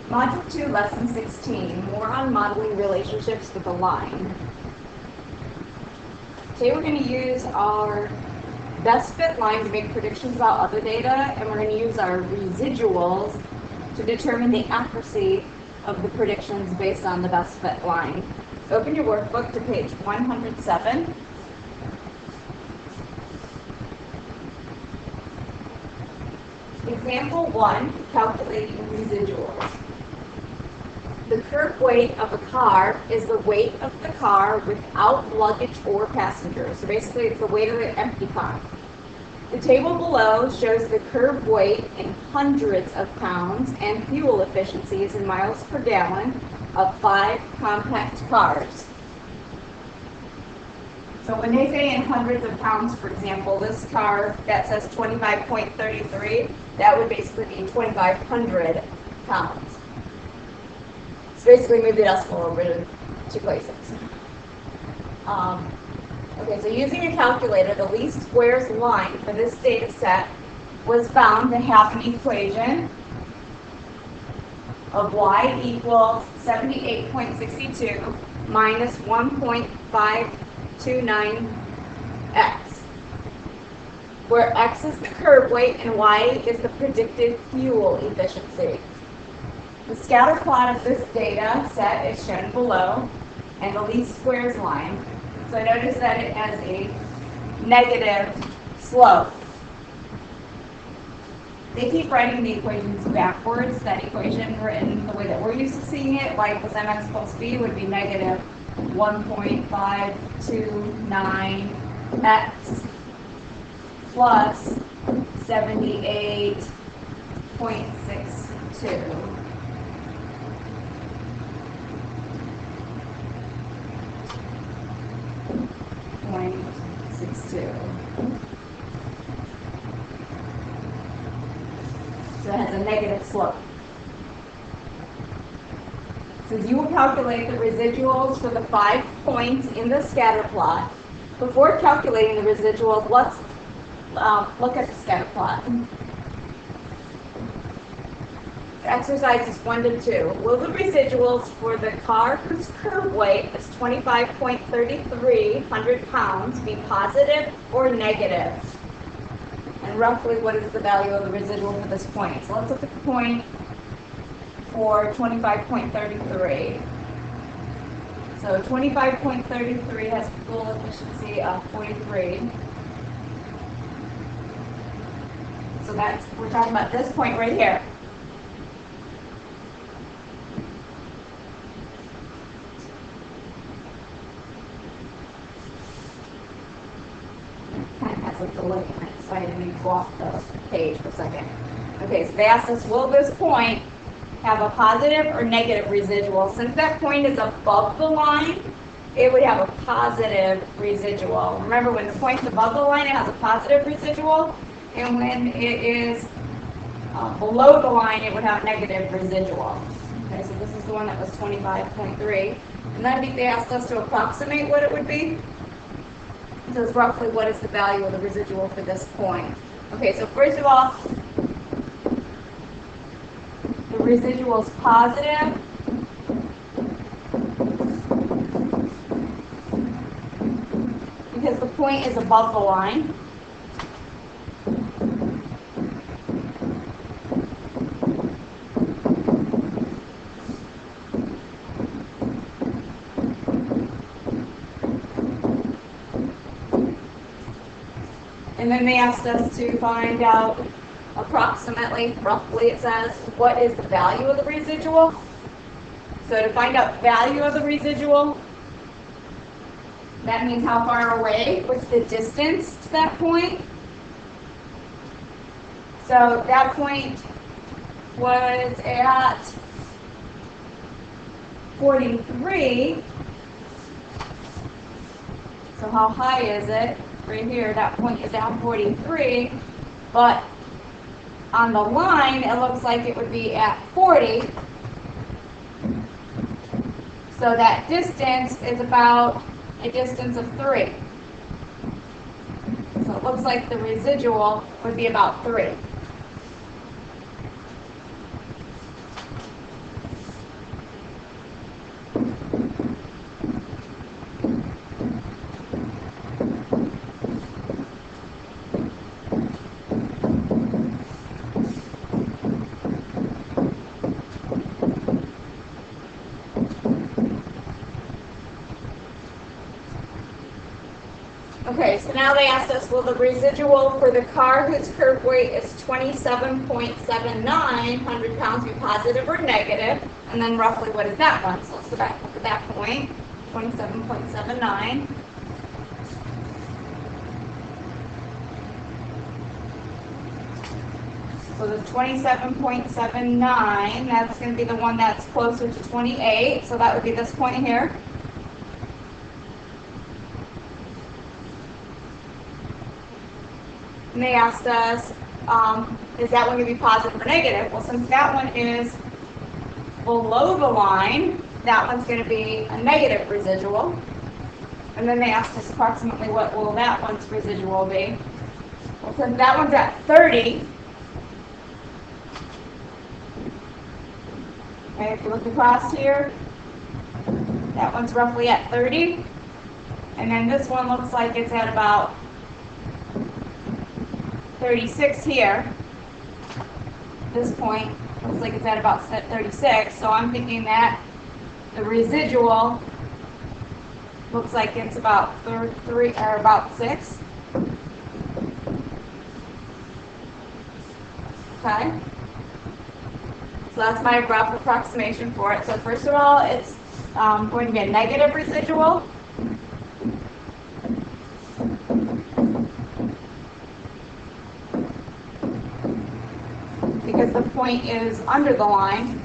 Module 2, Lesson 16, more on modeling relationships with a line. Today we're going to use our best fit line to make predictions about other data, and we're going to use our residuals to determine the accuracy of the predictions based on the best fit line. Open your workbook to page 107. Example 1, calculating residuals. The curb weight of a car is the weight of the car without luggage or passengers. So basically it's the weight of the empty car. The table below shows the curb weight in hundreds of pounds and fuel efficiencies in miles per gallon of 5 compact cars. So when they say in hundreds of pounds, for example, this car that says 25.33, that would basically be 2,500 pounds. So basically move the decimal over to 2 places. Okay, so using a calculator, the least squares line for this data set was found to have an equation of y equals 78.62 minus 1.529x, where x is the curb weight and y is the predicted fuel efficiency. The scatter plot of this data set is shown below, and the least squares line. So notice that it has a negative slope. They keep writing the equations backwards. That equation written the way that we're used to seeing it, y equals mx plus b, would be negative 1.529x plus 78.62. So it has a negative slope. So you will calculate the residuals for the 5 points in the scatter plot. Before calculating the residuals, let's look at the scatter plot. Exercises 1 to 2. Will the residuals for the car whose curb weight is 25.33 pounds be positive or negative? And roughly, what is the value of the residual for this point? So let's look at the point for 25.33. So 25.33 has fuel efficiency of 43. So we're talking about this point right here. With the link, so I need to go off the page for a second. Okay, so they asked us, will this point have a positive or negative residual? Since that point is above the line, it would have a positive residual. Remember, when the point's above the line, it has a positive residual, and when it is below the line, it would have a negative residual. Okay, so this is the one that was 25.3. And then they asked us to approximate what it would be. So it's roughly what is the value of the residual for this point. Okay, so first of all, the residual is positive. Because the point is above the line. And then they asked us to find out approximately, roughly it says, what is the value of the residual. So to find out value of the residual, that means how far away, what's the distance to that point. So that point was at 43. So how high is it? Right here, that point is down 43, but on the line, it looks like it would be at 40. So that distance is about a distance of 3. So it looks like the residual would be about 3. Okay, so now they asked us, will the residual for the car whose curb weight is 27.79 hundred-pounds be positive or negative? And then roughly what is that one? So let's go back to that point, 27.79. So the 27.79, that's going to be the one that's closer to 28. So that would be this point here. And they asked us, is that one going to be positive or negative? Well, since that one is below the line, that one's going to be a negative residual. And then they asked us approximately what will that one's residual be. Well, since that one's at 30, okay, if you look across here, that one's roughly at 30. And then this one looks like it's at about 36 here. This point looks like it's at about 36. So I'm thinking that the residual looks like it's about 3 or about 6. Okay. So that's my rough approximation for it. So first of all, it's going to be a negative residual. Because the point is under the line.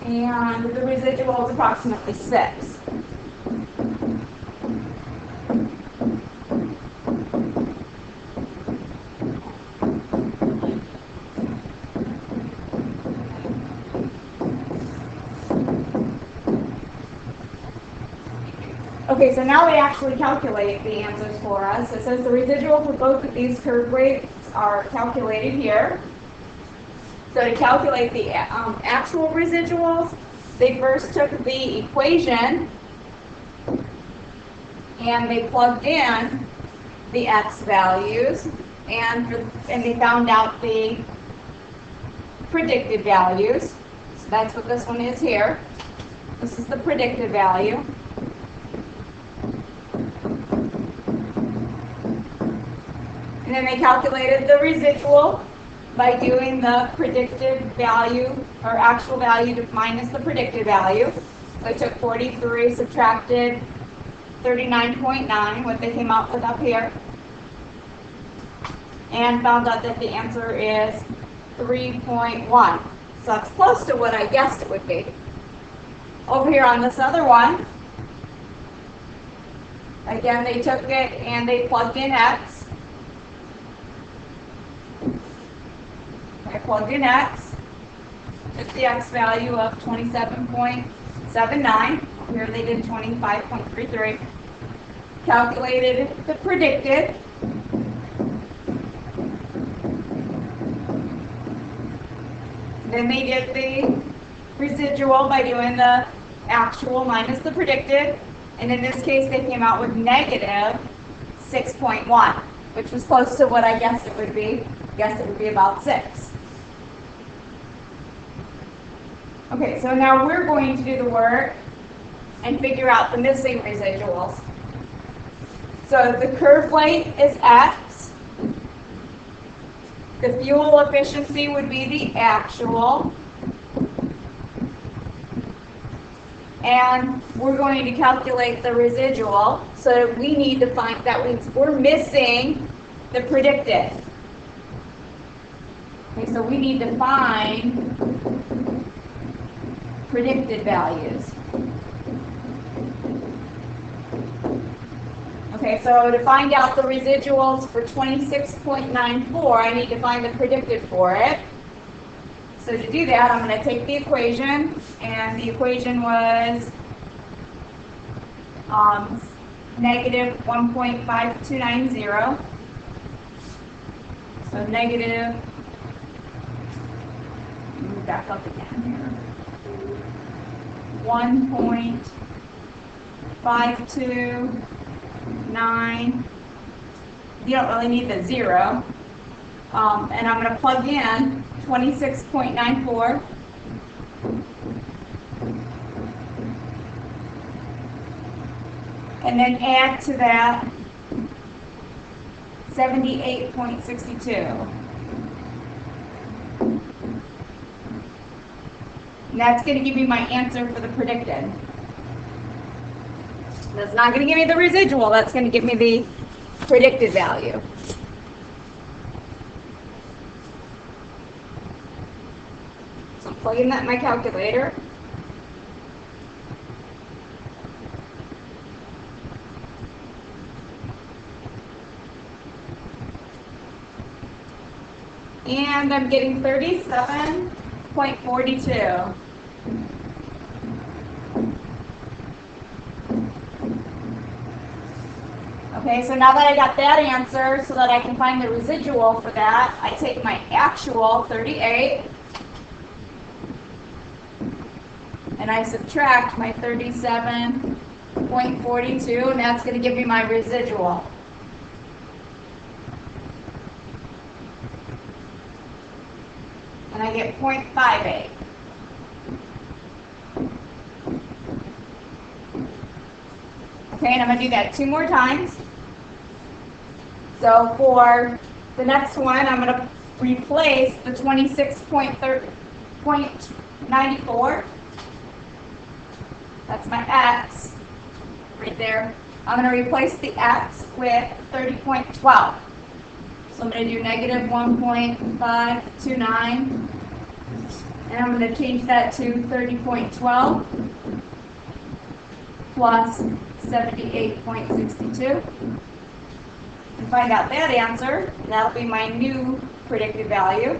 And the residual is approximately 6. Okay, so now we actually calculate the answers for us. It says the residual for both of these curve weights are calculated here. So to calculate the actual residuals, they first took the equation and they plugged in the x values and they found out the predicted values. So that's what this one is here. This is the predicted value. And then they calculated the residual by doing the predicted value, or actual value minus the predicted value. So I took 43, subtracted 39.9, what they came up with up here, and found out that the answer is 3.1. So that's close to what I guessed it would be. Over here on this other one, again, they took it and they plugged in x. I plugged in x, took the x value of 27.79. Here they did 25.33. Calculated the predicted. Then they did the residual by doing the actual minus the predicted. And in this case, they came out with negative 6.1, which was close to what I guessed it would be. I guessed it would be about 6. Okay, so now we're going to do the work and figure out the missing residuals. So the curve weight is x. The fuel efficiency would be the actual. And we're going to calculate the residual. So we need to find, that means we're missing the predicted. Okay, so we need to find predicted values. Okay, so to find out the residuals for 26.94, I need to find the predicted for it. So to do that, I'm going to take the equation, and the equation was negative 1.5290. So negative, move back up again here. 1.529. You don't really need the 0. And I'm going to plug in 26.94. And then add to that 78.62. And that's going to give me my answer for the predicted. That's not going to give me the residual. That's going to give me the predicted value. So I'm plugging that in my calculator. And I'm getting 37.42. Okay, so now that I got that answer, so that I can find the residual for that, I take my actual 38 and I subtract my 37.42, and that's going to give me my residual. And I get 0.58. Okay, and I'm going to do that 2 more times. So for the next one, I'm going to replace the 26.94. That's my x right there. I'm going to replace the x with 30.12. So I'm going to do negative 1.529. And I'm going to change that to 30.12 plus 78.62. And find out that answer. That'll be my new predicted value.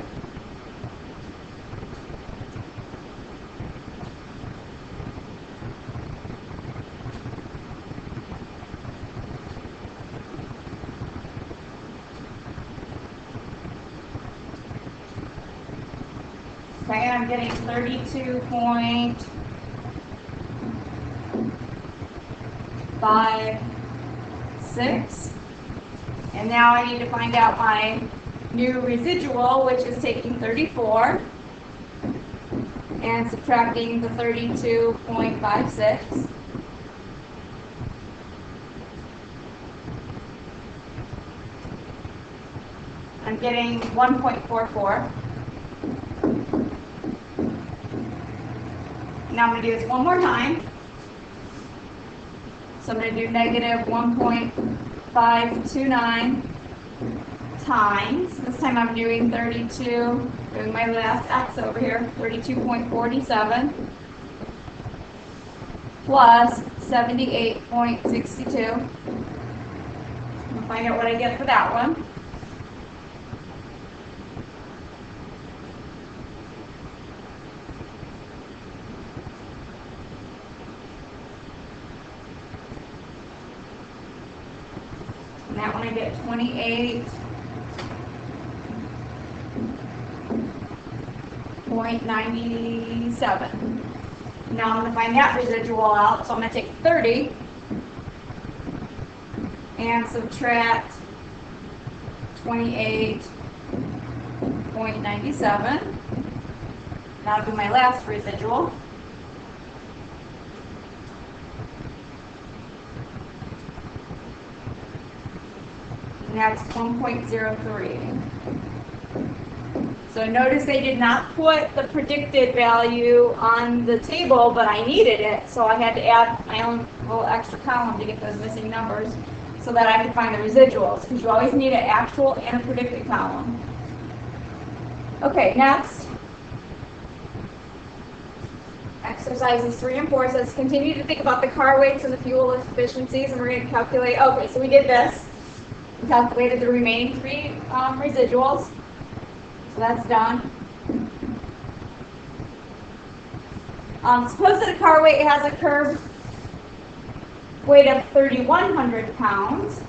Okay, I'm getting 32.56. And now I need to find out my new residual, which is taking 34 and subtracting the 32.56. I'm getting 1.44. Now I'm going to do this one more time. So I'm going to do negative 1.529 times, this time I'm doing 32, doing my last x over here, 32.47 plus 78.62. We'll find out what I get for that one. And that one I get 28.97. Now I'm going to find that residual out, so I'm going to take 30 and subtract 28.97. That'll be my last residual. And that's 1.03. So notice they did not put the predicted value on the table, but I needed it, so I had to add my own little extra column to get those missing numbers so that I could find the residuals, because you always need an actual and a predicted column. Okay, next. Exercises 3 and 4 says continue to think about the car weights and the fuel efficiencies, and we're going to calculate. Okay, so we did this. We calculated the remaining 3 residuals. So that's done. Suppose that a car weight has a curb weight of 3,100 pounds.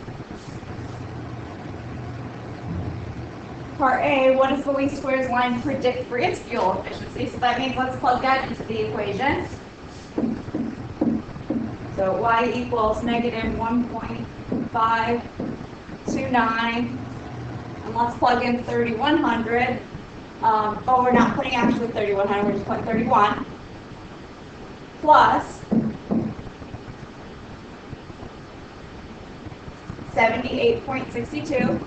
Part A, what does the least squares line predict for its fuel efficiency? So that means let's plug that into the equation. So y equals negative 1.529 And let's plug in 3100. Oh, we're not putting actually 3100, we're just putting 31 plus 78.62.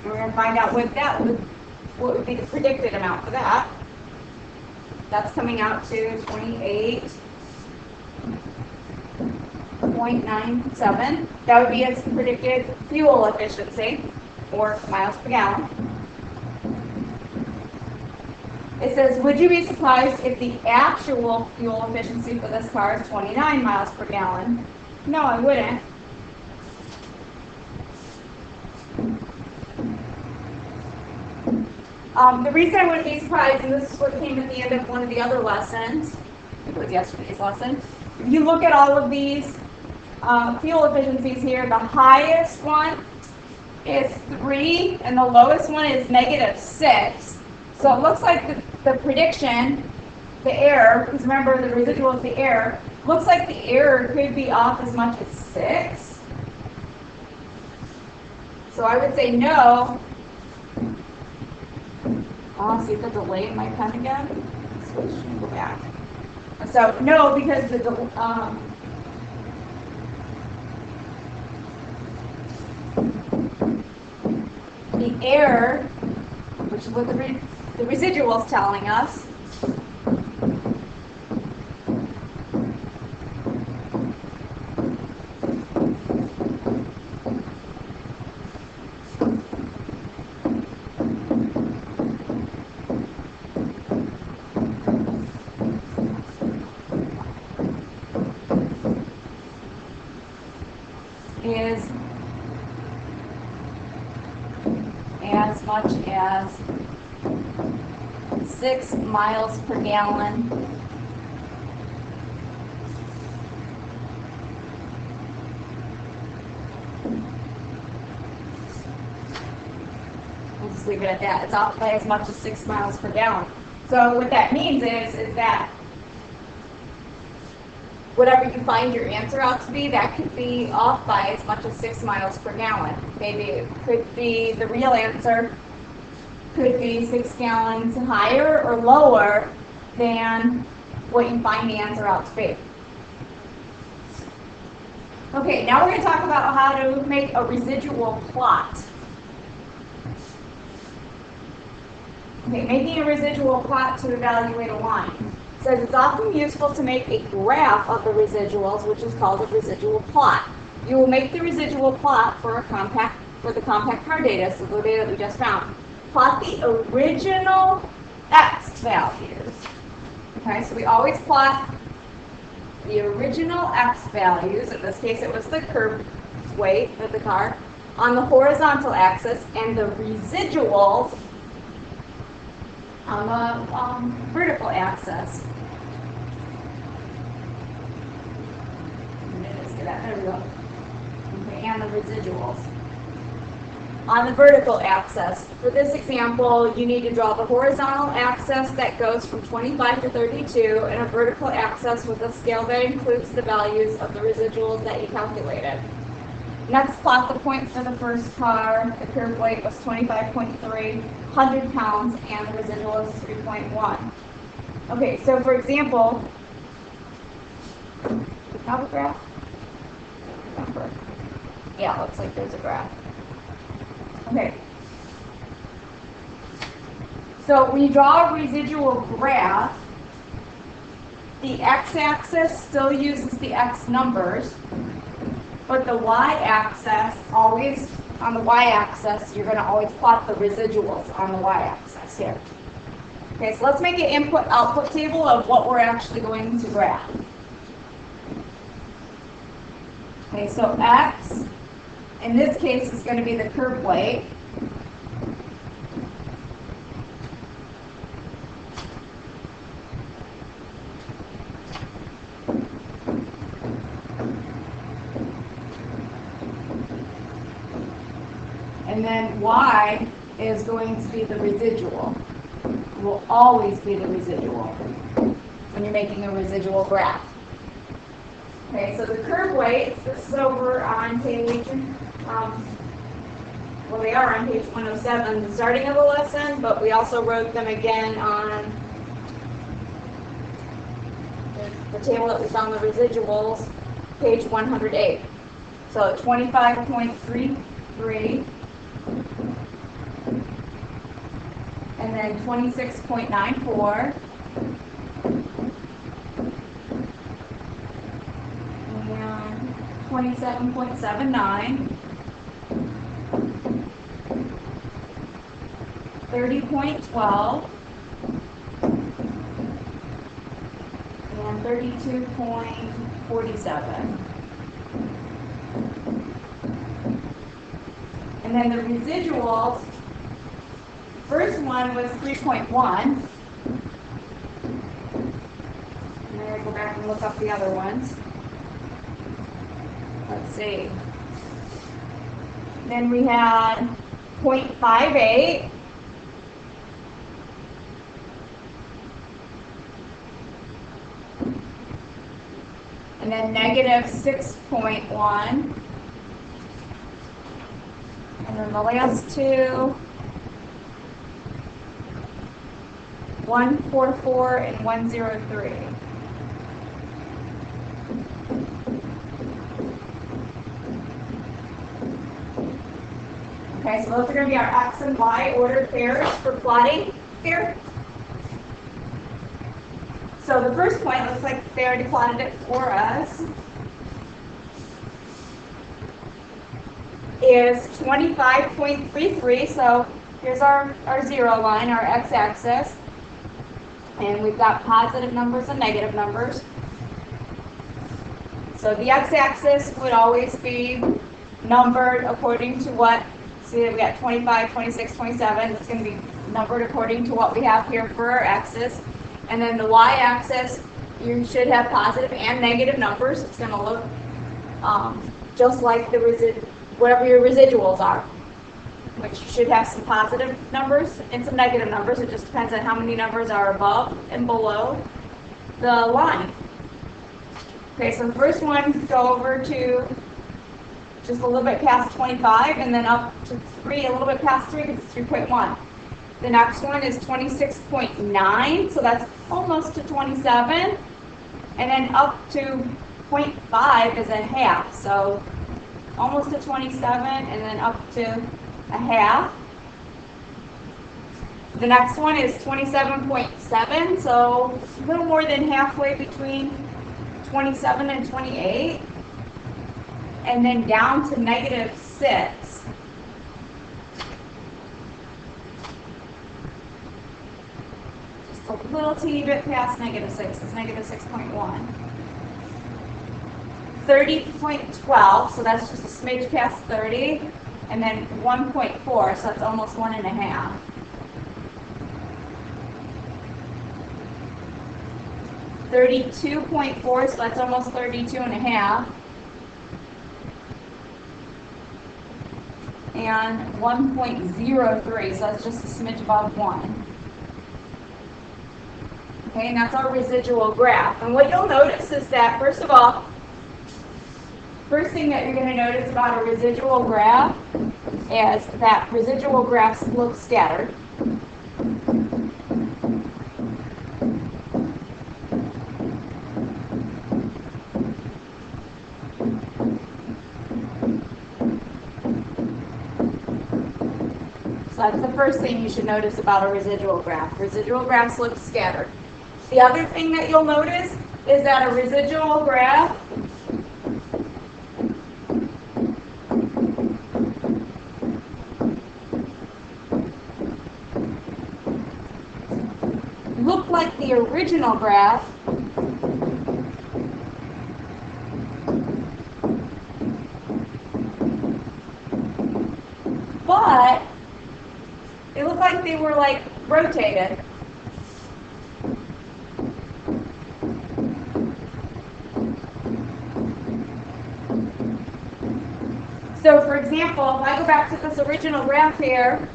We're going to find out what would be the predicted amount for that. That's coming out to 28.97. That would be its predicted fuel efficiency, or miles per gallon. It says, would you be surprised if the actual fuel efficiency for this car is 29 miles per gallon? No, I wouldn't. The reason I wouldn't be surprised, and this is what came at the end of one of the other lessons, I think it was yesterday's lesson, if you look at all of these fuel efficiencies here, the highest one is 3, and the lowest one is -6. So it looks like the prediction, the error, because remember the residual is the error, looks like the error could be off as much as 6. So I would say no. I'll see the delay in my pen again. Switch and go back. So no, because the error, which is what the residual is telling us, is as much as 6 miles per gallon we'll just leave it at that. It's off by as much as 6 miles per gallon. So what that means is that whatever you find your answer out to be, that could be off by as much as 6 miles per gallon. Maybe it could be the real answer could be 6 gallons higher or lower than what you find the answer out to be. Okay, now we're going to talk about how to make a residual plot. Okay, making a residual plot to evaluate a line. It says it's often useful to make a graph of the residuals, which is called a residual plot. You will make the residual plot for the compact car data, so the data that we just found. Plot the original x values. Okay, so we always plot the original x values. In this case, it was the curb weight of the car on the horizontal axis, and the residuals on the vertical axis. There we go. Okay, and the residuals on the vertical axis. For this example, you need to draw the horizontal axis that goes from 25 to 32 and a vertical axis with a scale that includes the values of the residuals that you calculated. Next, plot the point for the first car. The curb weight was 25.3, 100 pounds, and the residual is 3.1. Okay, so for example, have a graph? Yeah, looks like there's a graph. Okay. So when you draw a residual graph, the x-axis still uses the x numbers, but the y-axis always, on the y-axis, you're going to always plot the residuals on the y-axis here. Okay, so let's make an input-output table of what we're actually going to graph. Okay, so x, in this case, is going to be the curb weight. And then y is going to be the residual. It will always be the residual when you're making a residual graph. Okay, so the curve weights, this is over on page, well, they are on page 107, the starting of the lesson, but we also wrote them again on the table that we found the residuals, page 108. So 25.33, and then 26.94, and 27.79, 30.12, and 32.47. And then the residuals, first one was 3.1. And then I go back and look up the other ones. Let's see. Then we had 0.58. And then negative 6.1. And then the last two, 144 and 103. Okay, so those are going to be our X and Y ordered pairs for plotting here. So the first point looks like they already plotted it for us. Is 25.33, so here's our zero line, our x-axis, and we've got positive numbers and negative numbers. So the x-axis would always be numbered according to what, see we got 25, 26, 27, it's going to be numbered according to what we have here for our x's. And then the y-axis, you should have positive and negative numbers. It's going to look just like the whatever your residuals are, which should have some positive numbers and some negative numbers. It just depends on how many numbers are above and below the line. Okay, so the first one, go over to just a little bit past 25, and then up to 3, a little bit past 3, because it's 3.1. The next one is 26.9, so that's almost to 27, and then up to 0.5 is a half, so almost to 27, and then up to a half. The next one is 27.7, so a little more than halfway between 27 and 28. And then down to negative 6. Just a little teeny bit past negative 6. It's negative 6.1. 30.12, so that's just a smidge past 30, and then 1.4, so that's almost 1.5. $32.4, so that's almost 32.5. And 1.03, so that's just a smidge above 1. Okay, and that's our residual graph. And what you'll notice is that, first of all, first thing that you're going to notice about a residual graph is that residual graphs look scattered. So that's the first thing you should notice about a residual graph. Residual graphs look scattered. The other thing that you'll notice is that a residual graph look like the original graph, but it looked like they were like rotated. So for example, if I go back to this original graph here,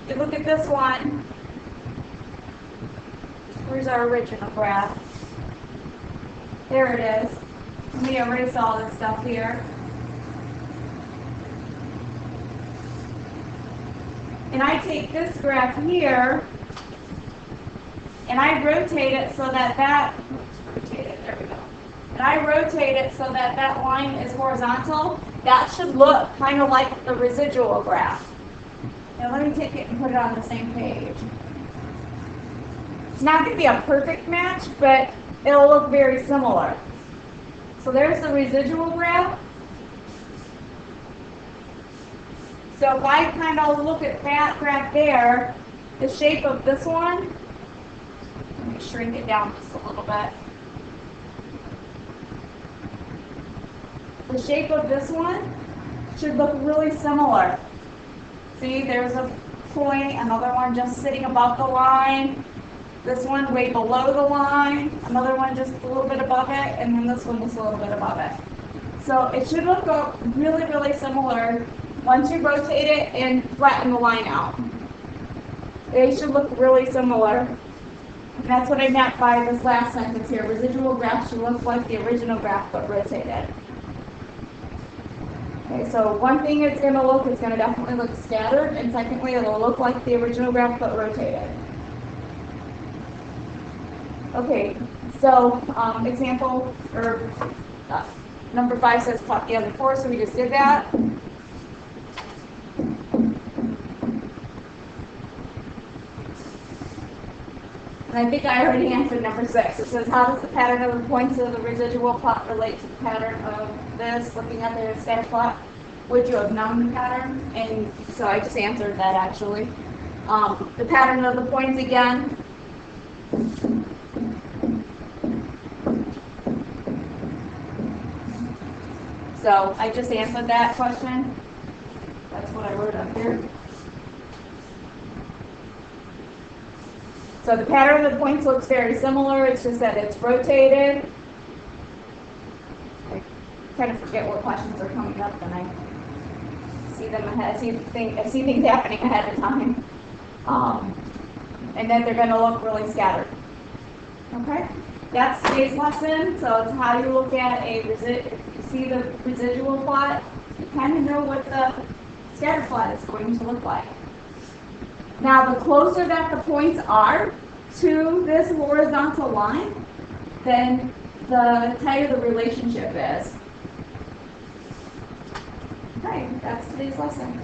you look at this one, where's our original graph? There it is. Let me erase all this stuff here. And I take this graph here, and I rotate it so that there we go. And I rotate it so that that line is horizontal. That should look kind of like the residual graph. Now let me take it and put it on the same page. It's not going to be a perfect match, but it'll look very similar. So there's the residual graph. So if I kind of look at that graph there, the shape of this one, let me shrink it down just a little bit. The shape of this one should look really similar. See, there's a point, another one just sitting above the line, this one way below the line, another one just a little bit above it, and then this one just a little bit above it. So it should look really, really similar once you rotate it and flatten the line out. They should look really similar. And that's what I meant by this last sentence here. Residual graph should look like the original graph but rotated. Okay, so one thing it's going to definitely look scattered, and secondly, it'll look like the original graph but rotated. Okay, so example, or number 5 says plot the other 4, so we just did that. And I think I already answered number 6. It says, how does the pattern of the points of the residual plot relate to the pattern of this? Looking at the scatter plot, would you have known the pattern? And so I just answered that actually. The pattern of the points again. So I just answered that question. That's what I wrote up here. So the pattern of the points looks very similar. It's just that it's rotated. I kind of forget what questions are coming up, and I see them ahead. I see things happening ahead of time, and then they're going to look really scattered. Okay, that's today's lesson. So it's how you look at if you see the residual plot, you kind of know what the scatter plot is going to look like. Now, the closer that the points are to this horizontal line, then the tighter the relationship is. Okay, that's today's lesson.